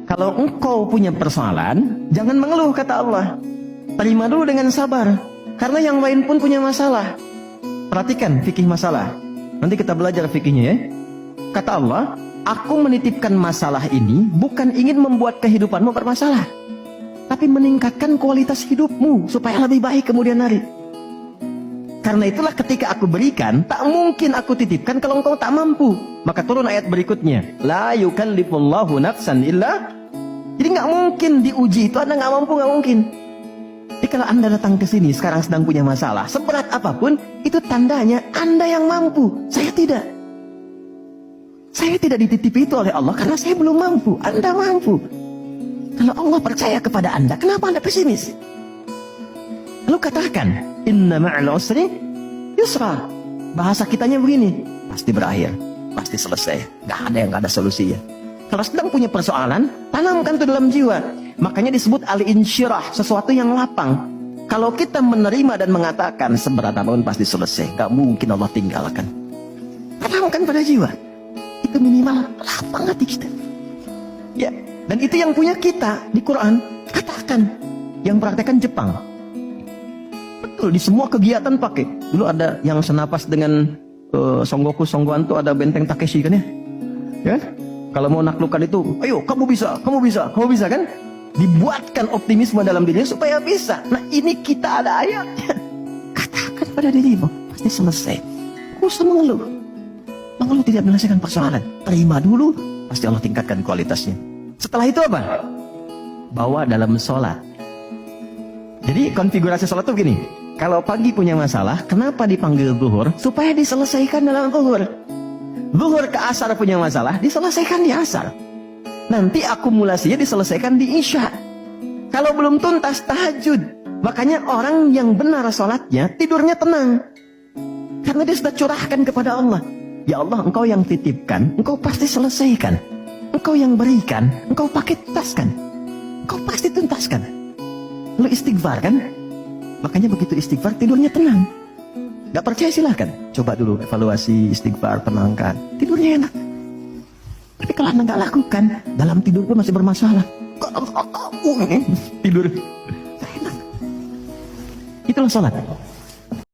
Kalau engkau punya persoalan, jangan mengeluh, kata Allah. Terima dulu dengan sabar, karena yang lain pun punya masalah. Perhatikan fikih masalah. Nanti kita belajar fikihnya ya. Kata Allah, aku menitipkan masalah ini bukan ingin membuat kehidupanmu bermasalah, tapi meningkatkan kualitas hidupmu supaya lebih baik kemudian hari. Karena itulah ketika aku berikan, tak mungkin aku titipkan kalau engkau tak mampu. Maka turun ayat berikutnya, la yukallifullahu nafsan illa. Jadi nggak mungkin diuji itu Anda nggak mampu, nggak mungkin. Jadi kalau Anda datang ke sini sekarang sedang punya masalah, seberat apapun, itu tandanya Anda yang mampu, saya tidak. Saya tidak dititipi itu oleh Allah karena saya belum mampu, Anda mampu. Kalau Allah percaya kepada Anda, kenapa Anda pesimis? Lalu katakan, inna ma'al usri yusra. Bahasa kitanya begini, pasti berakhir, pasti selesai, gak ada yang gak ada solusinya. Kalau sedang punya persoalan, tanamkan itu dalam jiwa. Makanya disebut al-insyirah, sesuatu yang lapang. Kalau kita menerima dan mengatakan seberat apapun pasti selesai, gak mungkin Allah tinggalkan. Tanamkan pada jiwa. Itu minimal lapang hati kita. Ya, dan itu yang punya kita di Quran. Katakan, yang praktekkan Jepang. Betul, di semua kegiatan pakai. Dulu ada yang senapas dengan Songgoku Songgoan tuh, ada benteng Takeshi kan ya? Ya, kalau mau naklukkan itu, ayo kamu bisa, kamu bisa, kamu bisa kan? Dibuatkan optimisme dalam dirinya supaya bisa. Nah ini kita ada ayatnya. Katakan pada dirimu, pasti selesai. Gak usah mengeluh. Mengeluh tidak menyelesaikan persoalan. Terima dulu, pasti Allah tingkatkan kualitasnya. Setelah itu apa? Bawa dalam sholat. Jadi konfigurasi sholat itu begini. Kalau pagi punya masalah, kenapa dipanggil zuhur? Supaya diselesaikan dalam zuhur. Zuhur ke asar punya masalah, diselesaikan di asar. Nanti akumulasinya diselesaikan di isya. Kalau belum tuntas, tahajud. Makanya orang yang benar sholatnya, tidurnya tenang. Karena dia sudah curahkan kepada Allah. Ya Allah, engkau yang titipkan, engkau pasti selesaikan. Engkau yang berikan, engkau pakai tuntaskan. Engkau pasti tuntaskan. Lalu istighfar kan? Makanya begitu istighfar, tidurnya tenang. Gak percaya silahkan. Coba dulu evaluasi istighfar, tenangkan. Tidurnya enak. Tapi kalau Anda gak lakukan, dalam tidur pun masih bermasalah. Tidur. Gak enak. Itulah sholat.